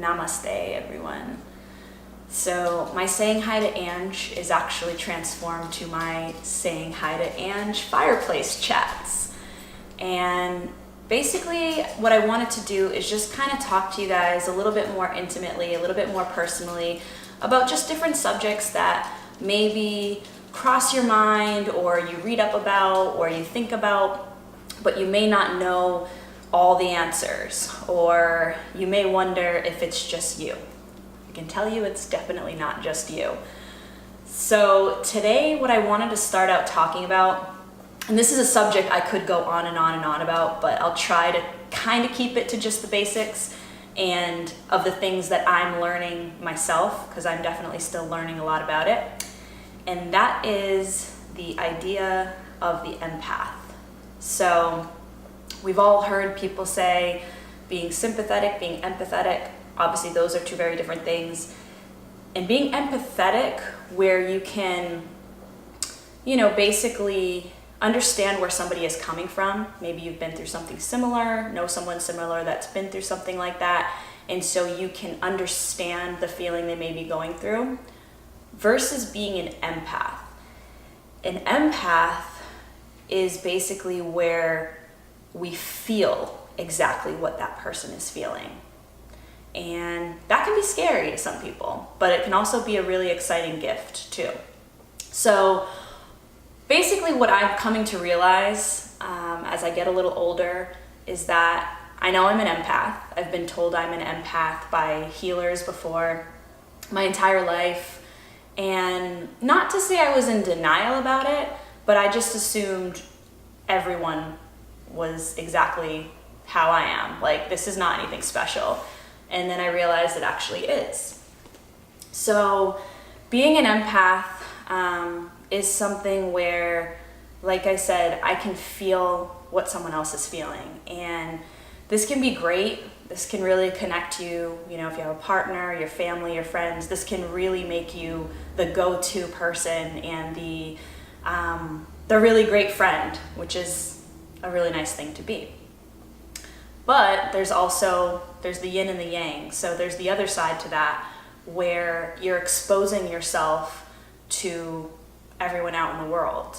Namaste, everyone. So my saying hi to Ange is actually transformed to my saying hi to Ange fireplace chats. And basically what I wanted to do is just kind of talk to you guys a little bit more intimately, a little bit more personally about just different subjects that maybe cross your mind or you read up about or you think about, but you may not know all the answers, or you may wonder if it's just you. I can tell you it's definitely not just you. So today what I wanted to start out talking about, and this is a subject I could go on and on and on about, but I'll try to kind of keep it to just the basics and of the things that I'm learning myself, because I'm definitely still learning a lot about it. And that is the idea of the empath. So we've all heard people say being sympathetic, being empathetic. Obviously, those are two very different things. And being empathetic, where you can, basically understand where somebody is coming from. Maybe you've been through something similar, know someone similar that's been through something like that, and so you can understand the feeling they may be going through, versus being an empath. An empath is basically where we feel exactly what that person is feeling. And that can be scary to some people, but it can also be a really exciting gift too. So basically what I'm coming to realize as I get a little older is that I know I'm an empath. I've been told I'm an empath by healers before my entire life. And not to say I was in denial about it, but I just assumed everyone was exactly how I am. Like, this is not anything special. And then I realized it actually is. So being an empath is something where, like I said, I can feel what someone else is feeling. And this can be great. This can really connect you, if you have a partner, your family, your friends. This can really make you the go-to person and the really great friend, which is a really nice thing to be. But there's the yin and the yang. So there's the other side to that, where you're exposing yourself to everyone out in the world.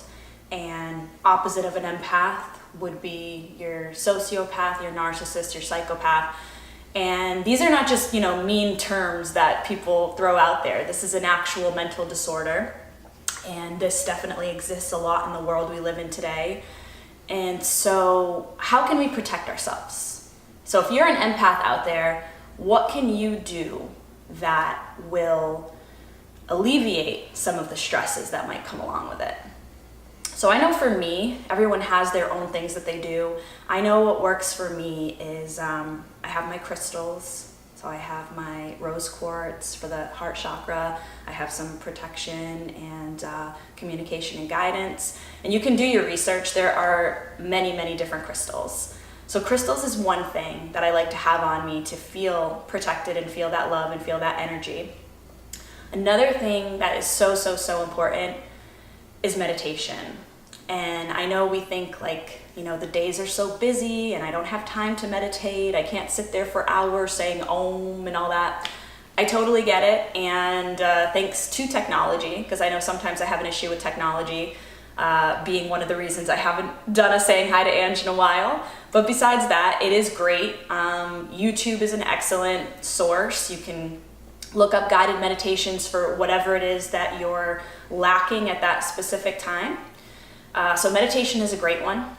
And opposite of an empath would be your sociopath, your narcissist, your psychopath. And these are not just, mean terms that people throw out there. This is an actual mental disorder. And this definitely exists a lot in the world we live in today. And so how can we protect ourselves? So if you're an empath out there, what can you do that will alleviate some of the stresses that might come along with it? So I know for me, everyone has their own things that they do. I know what works for me is I have my crystals. So I have my rose quartz for the heart chakra. I have some protection and communication and guidance. And you can do your research. There are many, many different crystals. So crystals is one thing that I like to have on me to feel protected and feel that love and feel that energy. Another thing that is so, so, so important is meditation. And I know we think the days are so busy and I don't have time to meditate. I can't sit there for hours saying Om and all that. I totally get it. And thanks to technology, because I know sometimes I have an issue with technology being one of the reasons I haven't done a saying hi to Ange in a while. But besides that, it is great. YouTube is an excellent source. You can look up guided meditations for whatever it is that you're lacking at that specific time. So meditation is a great one.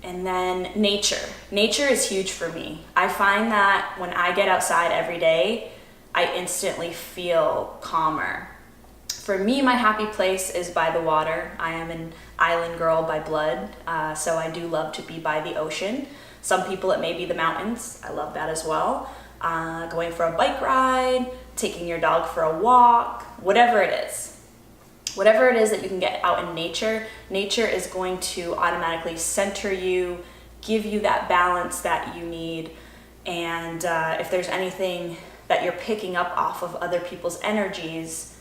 And then nature. Nature is huge for me. I find that when I get outside every day, I instantly feel calmer. For me, my happy place is by the water. I am an island girl by blood, so I do love to be by the ocean. Some people, it may be the mountains. I love that as well. Going for a bike ride, taking your dog for a walk, whatever it is. Whatever it is that you can get out in nature, nature is going to automatically center you, give you that balance that you need. And if there's anything that you're picking up off of other people's energies,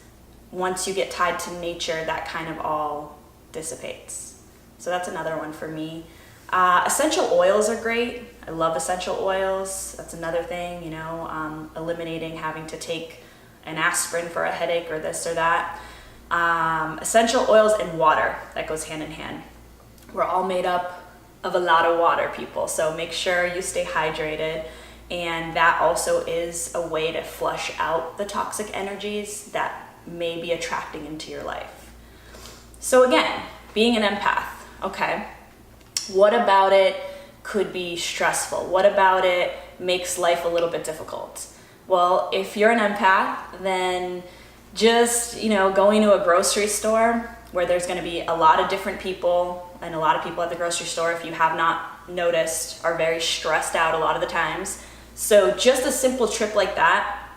once you get tied to nature, that kind of all dissipates. So that's another one for me. Essential oils are great. I love essential oils. That's another thing, you know, eliminating having to take an aspirin for a headache or this or that. Essential oils and water, that goes hand in hand. We're all made up of a lot of water, people, so make sure you stay hydrated. And that also is a way to flush out the toxic energies that may be attracting into your life. So again, being an empath, okay, what about it could be stressful? What about it makes life a little bit difficult? Well, if you're an empath, then just, you know, going to a grocery store where there's going to be a lot of different people, and a lot of people at the grocery store, if you have not noticed, are very stressed out a lot of the times. So just a simple trip like that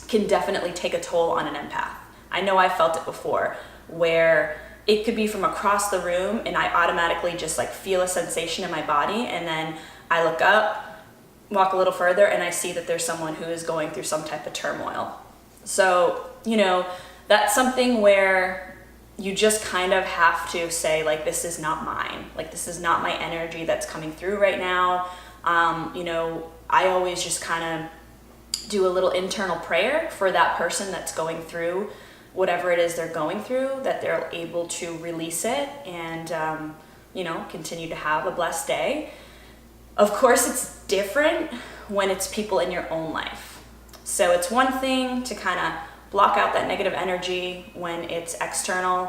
can definitely take a toll on an empath. I know I felt it before, where it could be from across the room and I automatically just like feel a sensation in my body, and then I look up, walk a little further, and I see that there's someone who is going through some type of turmoil. So, you know, that's something where you just kind of have to say, like, this is not mine. Like, this is not my energy that's coming through right now. You know, I always just kind of do a little internal prayer for that person that's going through whatever it is they're going through, that they're able to release it and, you know, continue to have a blessed day. Of course, it's different when it's people in your own life. So it's one thing to kind of block out that negative energy when it's external,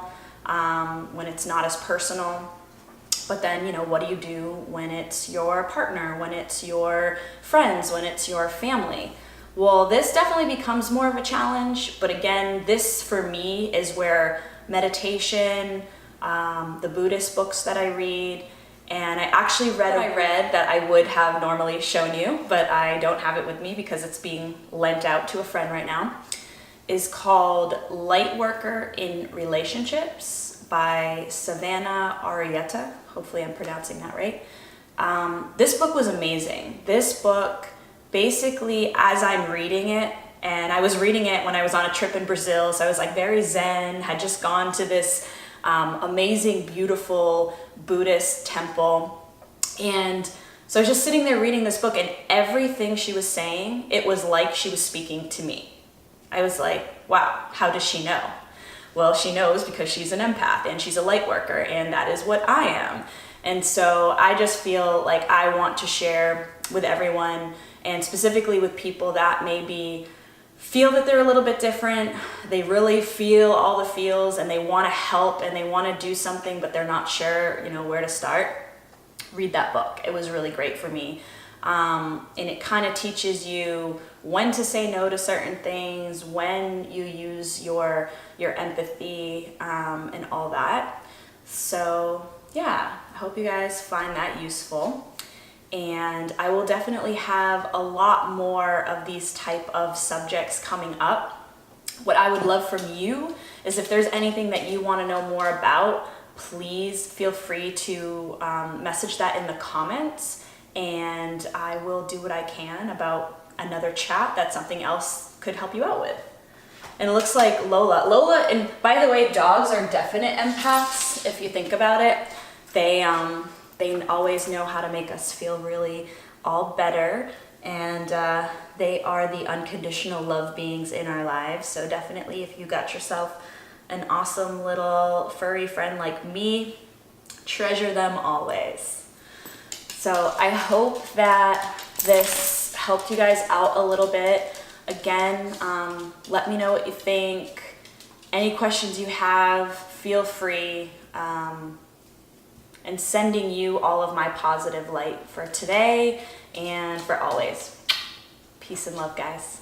when it's not as personal. But then, you know, what do you do when it's your partner, when it's your friends, when it's your family? Well, this definitely becomes more of a challenge. But again, this for me is where meditation, the Buddhist books that I read, and I actually read that I would have normally shown you, but I don't have it with me because it's being lent out to a friend right now, is called Lightworker in Relationships by Savannah Arietta. Hopefully I'm pronouncing that right. This book was amazing. This book, basically, as I'm reading it, and I was reading it when I was on a trip in Brazil, so I was like very zen, had just gone to this amazing, beautiful Buddhist temple. And so I was just sitting there reading this book, and everything she was saying, it was like she was speaking to me. I was like, wow, how does she know? Well, she knows because she's an empath and she's a light worker, and that is what I am. And so I just feel like I want to share with everyone, and specifically with people that maybe feel that they're a little bit different. They really feel all the feels and they want to help and they want to do something, but they're not sure, you know, where to start. Read that book. It was really great for me. And it kind of teaches you when to say no to certain things, when you use your empathy, and all that. So yeah, I hope you guys find that useful. And I will definitely have a lot more of these type of subjects coming up. What I would love from you is if there's anything that you want to know more about, please feel free to message that in the comments, and I will do what I can about another chat that something else could help you out with. And it looks like Lola, and by the way, dogs are definite empaths if you think about it. They always know how to make us feel really all better, and they are the unconditional love beings in our lives. So definitely, if you got yourself an awesome little furry friend like me, treasure them always. So I hope that this helped you guys out a little bit. Again, let me know what you think. Any questions you have, feel free. And sending you all of my positive light for today and for always. Peace and love, guys.